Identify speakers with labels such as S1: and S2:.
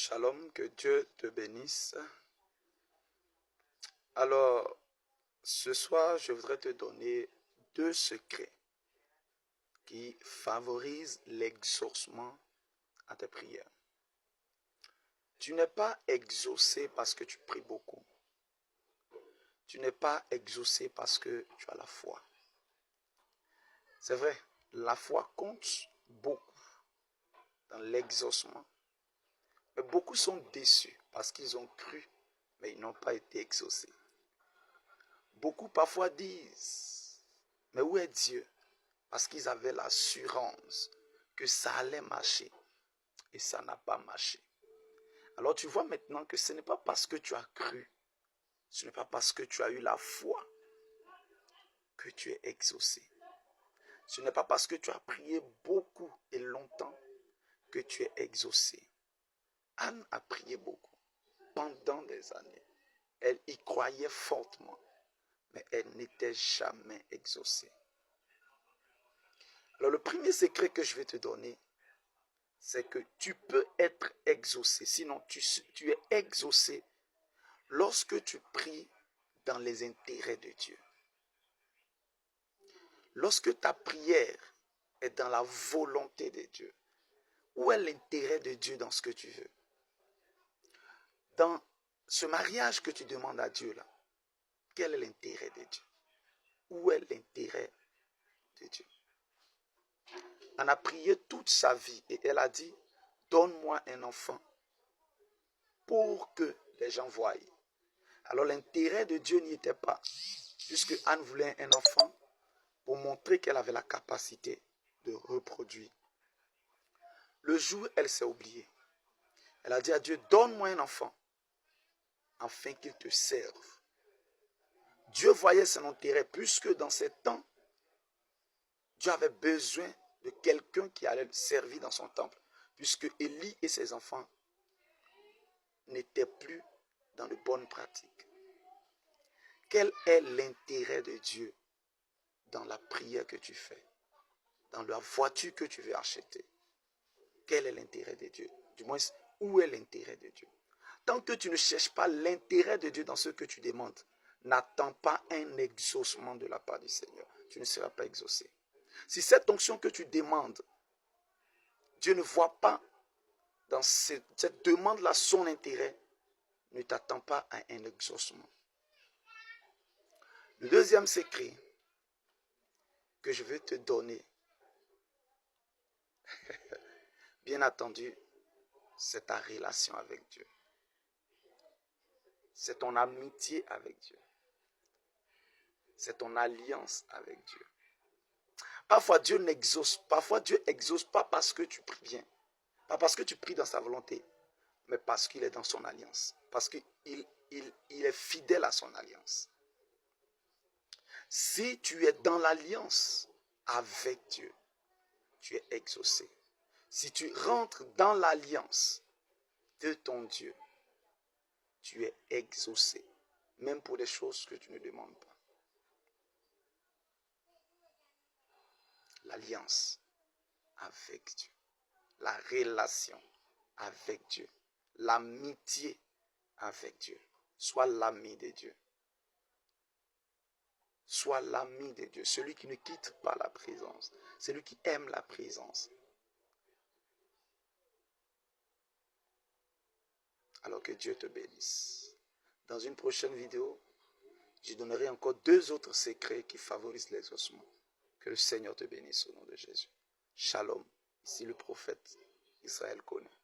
S1: Shalom, que Dieu te bénisse. Alors, ce soir, je voudrais te donner 2 secrets qui favorisent l'exaucement à tes prières. Tu n'es pas exaucé parce que tu pries beaucoup. Tu n'es pas exaucé parce que tu as la foi. C'est vrai, la foi compte beaucoup dans l'exaucement. Mais beaucoup sont déçus parce qu'ils ont cru, mais ils n'ont pas été exaucés. Beaucoup parfois disent, mais où est Dieu? Parce qu'ils avaient l'assurance que ça allait marcher et ça n'a pas marché. Alors tu vois maintenant que ce n'est pas parce que tu as cru, ce n'est pas parce que tu as eu la foi que tu es exaucé. Ce n'est pas parce que tu as prié beaucoup et longtemps que tu es exaucé. Anne a prié beaucoup pendant des années. Elle y croyait fortement, mais elle n'était jamais exaucée. Alors le premier secret que je vais te donner, c'est que tu peux être exaucé. Sinon, tu es exaucé lorsque tu pries dans les intérêts de Dieu. Lorsque ta prière est dans la volonté de Dieu. Où est l'intérêt de Dieu dans ce que tu veux? Dans ce mariage que tu demandes à Dieu là, quel est l'intérêt de Dieu? Où est l'intérêt de Dieu? Elle a prié toute sa vie et elle a dit, donne-moi un enfant pour que les gens voient. Alors l'intérêt de Dieu n'y était pas, puisque Anne voulait un enfant pour montrer qu'elle avait la capacité de reproduire. Le jour où elle s'est oubliée, elle a dit à Dieu, donne-moi un enfant, afin qu'il te serve. Dieu voyait son intérêt, puisque dans ces temps, Dieu avait besoin de quelqu'un qui allait le servir dans son temple, puisque Élie et ses enfants n'étaient plus dans de bonnes pratiques. Quel est l'intérêt de Dieu dans la prière que tu fais, dans la voiture que tu veux acheter? Quel est l'intérêt de Dieu? Du moins, où est l'intérêt de Dieu? Tant que tu ne cherches pas l'intérêt de Dieu dans ce que tu demandes, n'attends pas un exaucement de la part du Seigneur. Tu ne seras pas exaucé. Si cette onction que tu demandes, Dieu ne voit pas dans cette demande-là son intérêt, ne t'attends pas à un exaucement. Le deuxième secret que je veux te donner, bien entendu, c'est ta relation avec Dieu. C'est ton amitié avec Dieu. C'est ton alliance avec Dieu. Parfois Dieu exauce pas parce que tu pries bien, pas parce que tu pries dans sa volonté, mais parce qu'il est dans son alliance, parce qu'il est fidèle à son alliance. Si tu es dans l'alliance avec Dieu, tu es exaucé. Si tu rentres dans l'alliance de ton Dieu, tu es exaucé, même pour des choses que tu ne demandes pas. L'alliance avec Dieu, la relation avec Dieu, l'amitié avec Dieu. Sois l'ami de Dieu. Sois l'ami de Dieu, celui qui ne quitte pas la présence, celui qui aime la présence. Alors que Dieu te bénisse. Dans une prochaine vidéo, je donnerai encore 2 autres secrets qui favorisent l'exaucement. Que le Seigneur te bénisse au nom de Jésus. Shalom. Ici le prophète Israël connaît.